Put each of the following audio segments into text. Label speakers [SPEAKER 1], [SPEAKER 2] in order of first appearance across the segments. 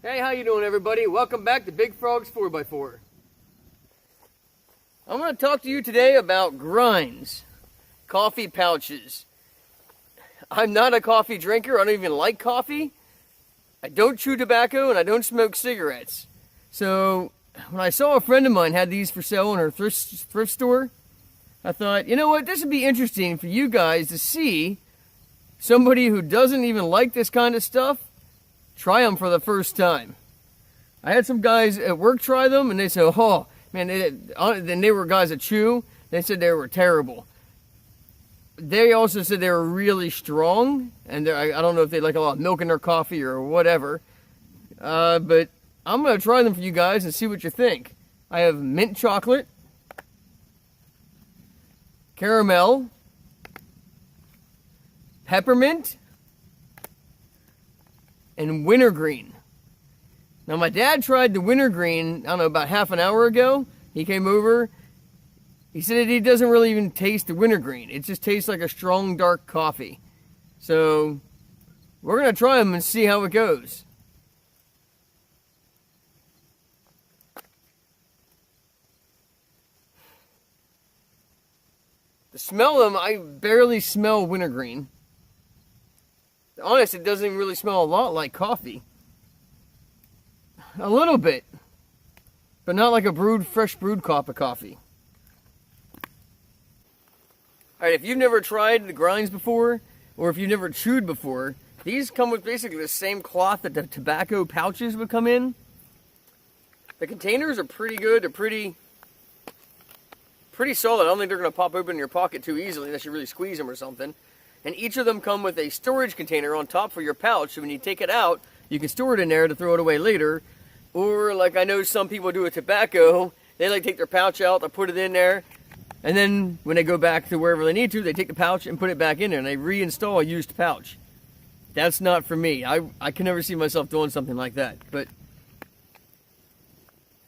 [SPEAKER 1] Hey, how you doing, everybody? Welcome back to Big Frog's 4x4. I'm going to talk to you today about grinds, coffee pouches. I'm not a coffee drinker. I don't even like coffee. I don't chew tobacco, and I don't smoke cigarettes. So when I saw a friend of mine had these for sale in her thrift store, I thought, you know what, this would be interesting for you guys to see somebody who doesn't even like this kind of stuff try them for the first time. I had some guys at work try them, and they said, oh, man, then they were guys that chew. They said they were terrible. They also said they were really strong, and I don't know if they like a lot of milk in their coffee or whatever, but I'm going to try them for you guys and see what you think. I have mint chocolate, caramel, peppermint, and wintergreen. Now, my dad tried the wintergreen, I don't know, about half an hour ago. He came over. He said he doesn't really even taste the wintergreen. It just tastes like a strong, dark coffee. So, we're going to try them and see how it goes. To smell them, I barely smell wintergreen. Honest, it doesn't even really smell a lot like coffee. A little bit, but not like a fresh brewed cup of coffee. Alright, if you've never tried the grinds before, or if you've never chewed before, these come with basically the same cloth that the tobacco pouches would come in. The containers are pretty good. They're pretty solid. I don't think they're going to pop open in your pocket too easily unless you really squeeze them or something. And each of them come with a storage container on top for your pouch, so when you take it out, you can store it in there to throw it away later. Or, like I know some people do with tobacco, they like take their pouch out, they put it in there, and then when they go back to wherever they need to, they take the pouch and put it back in there, and they reinstall a used pouch. That's not for me. I can never see myself doing something like that. But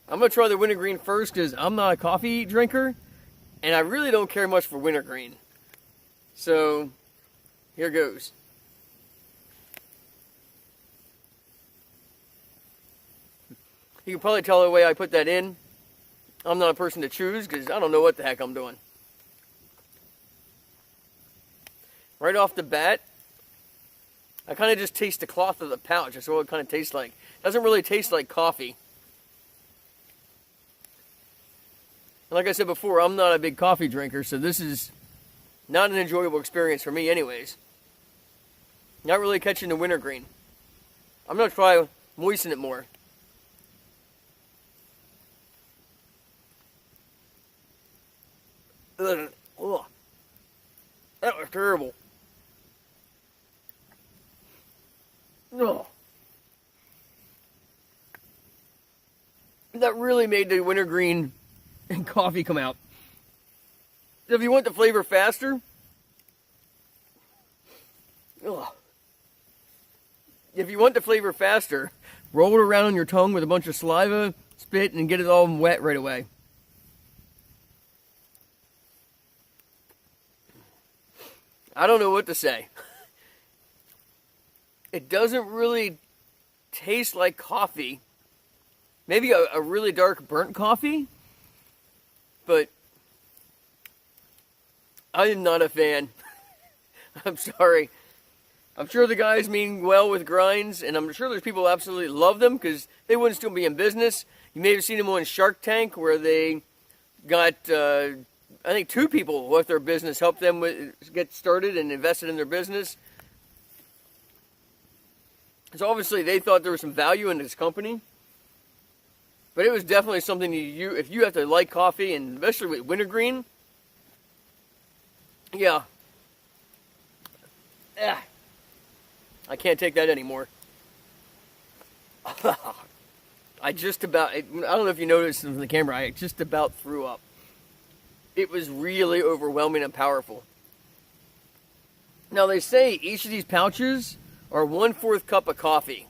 [SPEAKER 1] I'm going to try the wintergreen first because I'm not a coffee drinker, and I really don't care much for wintergreen. So, here goes. You can probably tell the way I put that in. I'm not a person to choose because I don't know what the heck I'm doing. Right off the bat, I kind of just taste the cloth of the pouch. That's what it kind of tastes like. It doesn't really taste like coffee. And like I said before, I'm not a big coffee drinker, so this is not an enjoyable experience for me anyways. Not really catching the wintergreen. I'm going to try moisten it more. Ugh. That was terrible. Ugh. That really made the wintergreen and coffee come out. If you want the flavor faster, roll it around on your tongue with a bunch of saliva, spit, and get it all wet right away. I don't know what to say. It doesn't really taste like coffee. Maybe a really dark burnt coffee, but I am not a fan. I'm sorry. I'm sure the guys mean well with grinds, and I'm sure there's people who absolutely love them because they wouldn't still be in business. You may have seen them on Shark Tank where they got, I think 2 people with their business helped them get started and invested in their business. So obviously they thought there was some value in this company. But it was definitely something if you have to like coffee, and especially with wintergreen, yeah. I can't take that anymore. I don't know if you noticed from the camera, I just about threw up. It was really overwhelming and powerful. Now they say each of these pouches are 1/4 cup of coffee.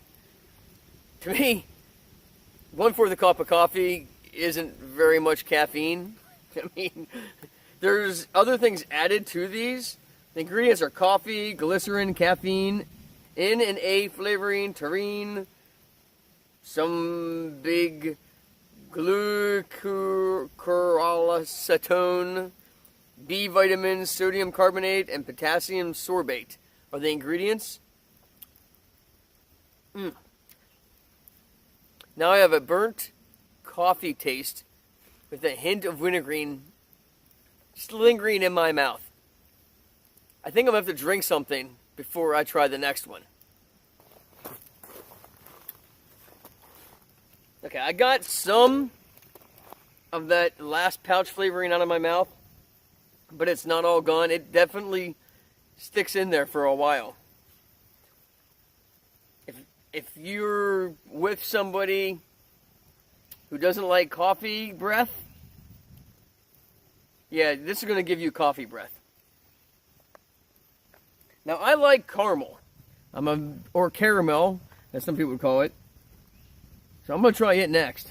[SPEAKER 1] To me, 1/4 a cup of coffee isn't very much caffeine. I mean, there's other things added to these. The ingredients are coffee, glycerin, caffeine, N and A flavoring, taurine, some big glucuracetone, B vitamins, sodium carbonate, and potassium sorbate are the ingredients. Now I have a burnt coffee taste with a hint of wintergreen just lingering in my mouth. I think I'm going to have to drink something before I try the next one. Okay, I got some of that last pouch flavoring out of my mouth, but it's not all gone. It definitely sticks in there for a while. If you're with somebody who doesn't like coffee breath, yeah, this is going to give you coffee breath. Now, I like caramel, or caramel, as some people would call it. So I'm going to try it next.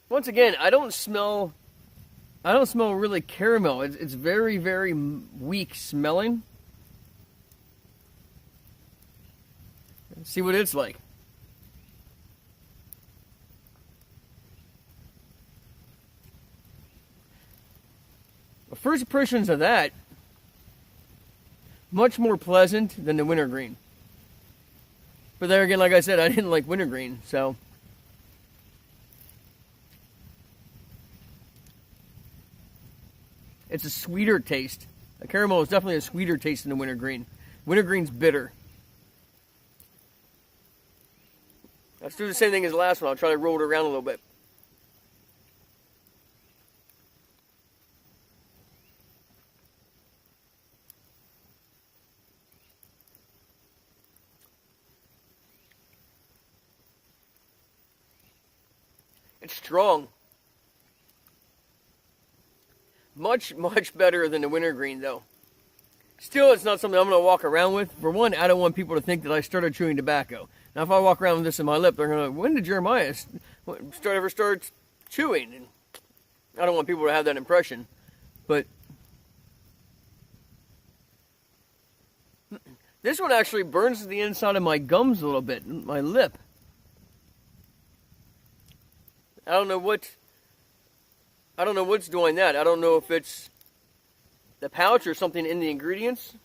[SPEAKER 1] Once again, I don't smell really caramel. It's very, very weak smelling. Let's see what it's like. Well, first impressions of that, much more pleasant than the wintergreen. But there again, like I said, I didn't like wintergreen, so. It's a sweeter taste. The caramel is definitely a sweeter taste than the wintergreen. Wintergreen's bitter. Let's do the same thing as the last one. I'll try to roll it around a little bit. It's strong. Much, much better than the wintergreen, though. Still, it's not something I'm going to walk around with. For one, I don't want people to think that I started chewing tobacco. Now, if I walk around with this in my lip, they're going to, when did Jeremiah ever start chewing? And I don't want people to have that impression. But this one actually burns the inside of my gums a little bit, my lip. I don't know what's doing that. I don't know if it's the pouch or something in the ingredients.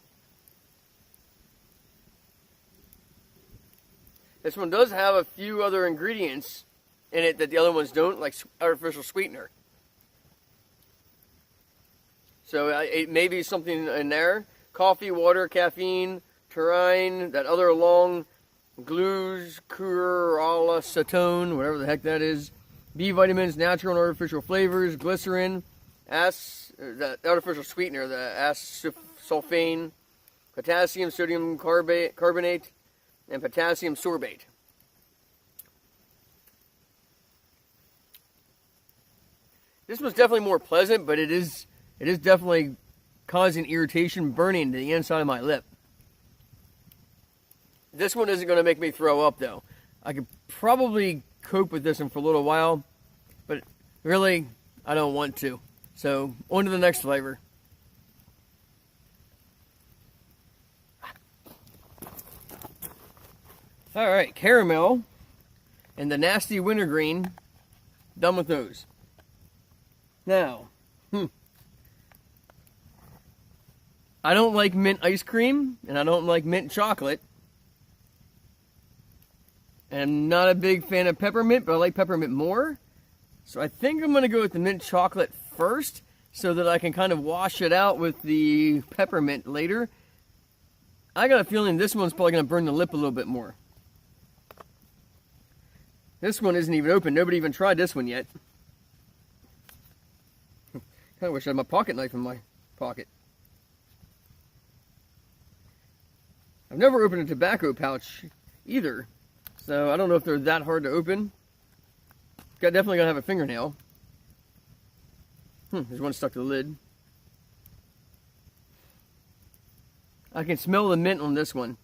[SPEAKER 1] This one does have a few other ingredients in it that the other ones don't, like artificial sweetener. So it may be something in there. Coffee, water, caffeine, taurine, that other long glucuracetone, whatever the heck that is. B vitamins, natural and artificial flavors, glycerin, the artificial sweetener, the acesulfame, potassium, sodium carbonate, and potassium sorbate. This one's definitely more pleasant, but it is definitely causing irritation, burning to the inside of my lip. This one isn't going to make me throw up, though. I could probably cope with this one for a little while, but really, I don't want to. So, on to the next flavor. Alright, caramel and the nasty wintergreen. Done with those. Now, I don't like mint ice cream, and I don't like mint chocolate. And I'm not a big fan of peppermint, but I like peppermint more. So I think I'm going to go with the mint chocolate first, so that I can kind of wash it out with the peppermint later. I got a feeling this one's probably going to burn the lip a little bit more. This one isn't even open. Nobody even tried this one yet. Kind of wish I had my pocket knife in my pocket. I've never opened a tobacco pouch either. So I don't know if they're that hard to open. Definitely gotta have a fingernail. There's one stuck to the lid. I can smell the mint on this one.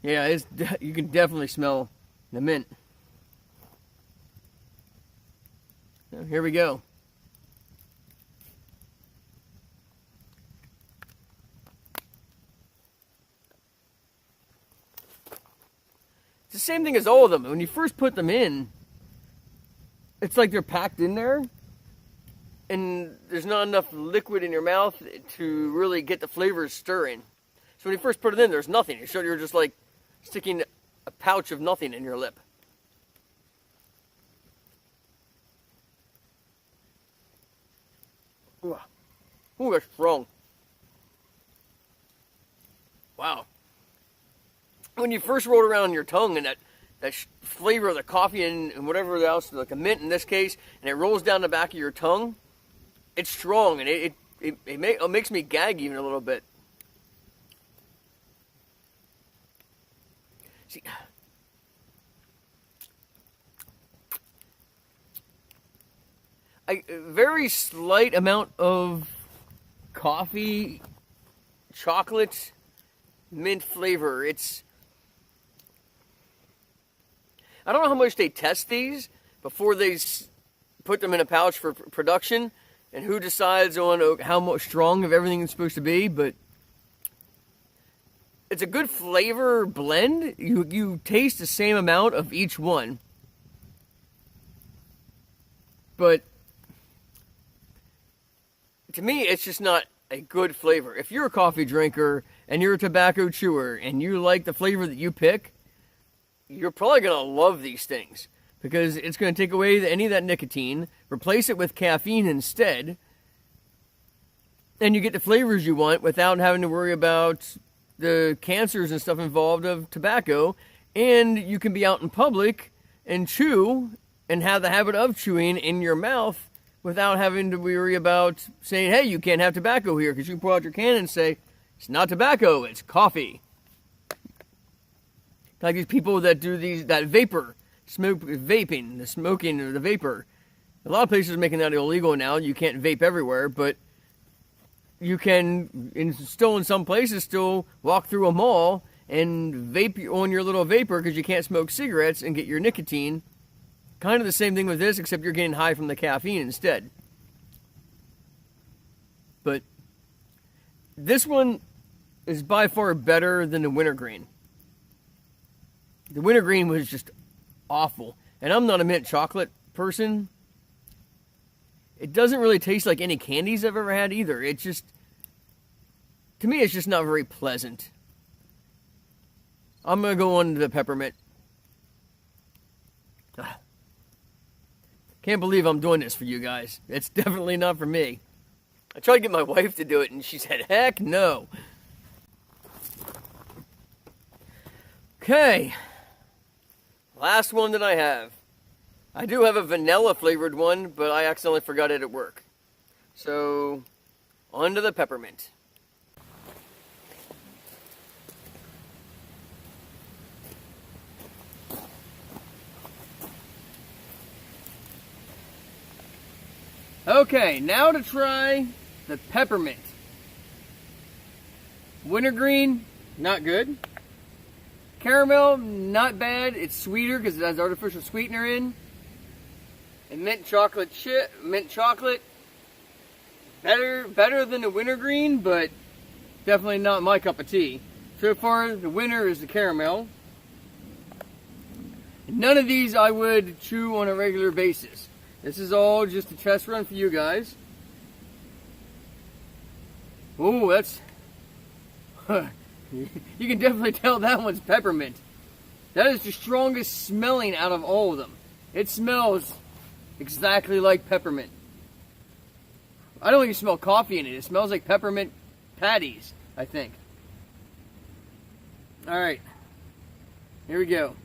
[SPEAKER 1] Yeah, you can definitely smell the mint. So here we go. It's the same thing as all of them. When you first put them in, it's like they're packed in there, and there's not enough liquid in your mouth to really get the flavors stirring. So when you first put it in, there's nothing. You're just like sticking a pouch of nothing in your lip. Ooh, that's strong. Wow. When you first roll it around your tongue and that flavor of the coffee and whatever else, like a mint in this case, and it rolls down the back of your tongue, it's strong, and it makes me gag even a little bit. See, a very slight amount of coffee, chocolate, mint flavor. I don't know how much they test these before they put them in a pouch for production, and who decides on how much strong of everything it's supposed to be, but it's a good flavor blend. You taste the same amount of each one, but to me, it's just not a good flavor. If you're a coffee drinker and you're a tobacco chewer and you like the flavor that you pick, you're probably going to love these things because it's going to take away any of that nicotine, replace it with caffeine instead, and you get the flavors you want without having to worry about the cancers and stuff involved of tobacco, and you can be out in public and chew and have the habit of chewing in your mouth without having to worry about saying, hey, you can't have tobacco here, because you can pull out your can and say, it's not tobacco, it's coffee. Like these people that do that vapor, vaping, the smoking or the vapor. A lot of places are making that illegal now. You can't vape everywhere, but you can, still in some places, still walk through a mall and vape on your little vapor because you can't smoke cigarettes and get your nicotine. Kind of the same thing with this, except you're getting high from the caffeine instead. But this one is by far better than the wintergreen. The wintergreen was just awful. And I'm not a mint chocolate person. It doesn't really taste like any candies I've ever had either. It just, to me, it's just not very pleasant. I'm going to go on to the peppermint. Can't believe I'm doing this for you guys. It's definitely not for me. I tried to get my wife to do it, and she said, heck no. Okay. Last one that I have. I do have a vanilla flavored one, but I accidentally forgot it at work. So, on to the peppermint. Okay, now to try the peppermint. Wintergreen, not good. Caramel, not bad. It's sweeter because it has artificial sweetener in. And mint chocolate, better than the wintergreen, but definitely not my cup of tea. So far, the winner is the caramel. None of these I would chew on a regular basis. This is all just a test run for you guys. Ooh, that's... you can definitely tell that one's peppermint. That is the strongest smelling out of all of them. It smells exactly like peppermint. I don't even smell coffee in it. It smells like peppermint patties, I think. Alright. Here we go.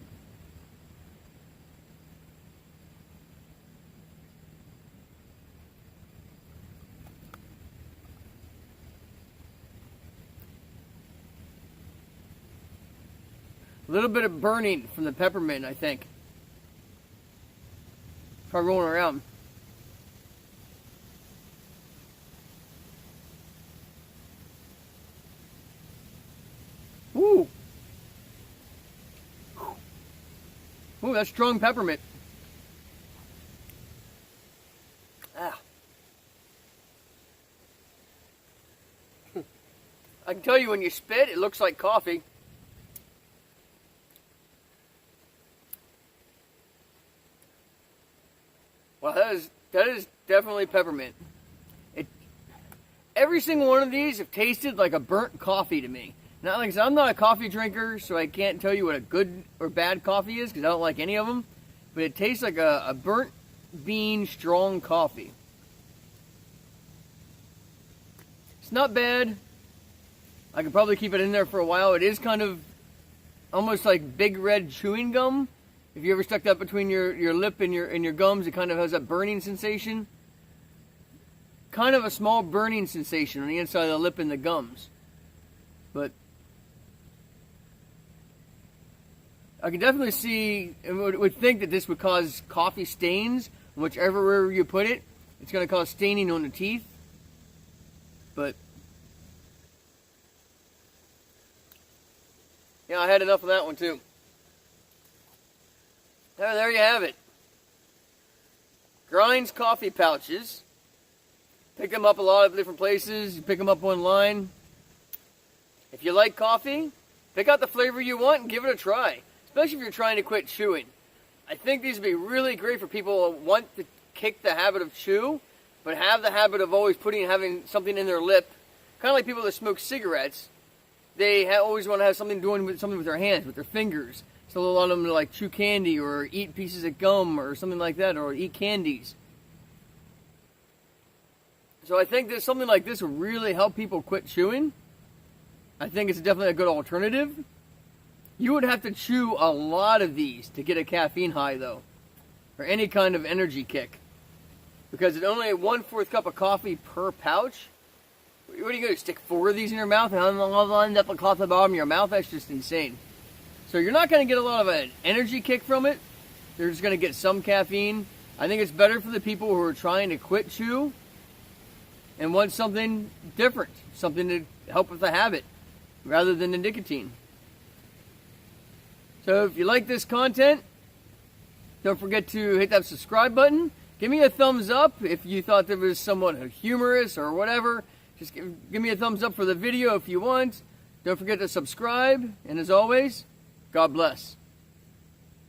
[SPEAKER 1] A little bit of burning from the peppermint, I think. Try rolling around. Ooh. Ooh, that's strong peppermint. Ah. I can tell you when you spit, it looks like coffee. Wow, that is definitely peppermint. Every single one of these have tasted like a burnt coffee to me. Not like I said, I'm not a coffee drinker, so I can't tell you what a good or bad coffee is because I don't like any of them. But it tastes like a burnt bean strong coffee. It's not bad. I could probably keep it in there for a while. It is kind of almost like big red chewing gum. If you ever stuck that between your lip and your gums, it kind of has that burning sensation. Kind of a small burning sensation on the inside of the lip and the gums. But I can definitely see and would think that this would cause coffee stains. Whichever you put it, it's going to cause staining on the teeth. But yeah, I had enough of that one too. There you have it. Grinds coffee pouches. Pick them up a lot of different places. You pick them up online. If you like coffee, pick out the flavor you want and give it a try. Especially if you're trying to quit chewing. I think these would be really great for people who want to kick the habit of chew, but have the habit of always having something in their lip. Kind of like people that smoke cigarettes. They always want to have something with their hands, with their fingers. So they'll allow them to like chew candy or eat pieces of gum or something like that, or eat candies. So I think that something like this will really help people quit chewing. I think it's definitely a good alternative. You would have to chew a lot of these to get a caffeine high though, or any kind of energy kick. Because it's only a 1/4 cup of coffee per pouch. What are you going to stick 4 of these in your mouth and end up a cloth at the bottom of your mouth? That's just insane. So you're not going to get a lot of an energy kick from it. You're just going to get some caffeine. I think it's better for the people who are trying to quit chew and want something different, something to help with the habit rather than the nicotine. So if you like this content, don't forget to hit that subscribe button. Give me a thumbs up if you thought that was somewhat humorous or whatever. Just give me a thumbs up for the video if you want. Don't forget to subscribe. And as always, God bless.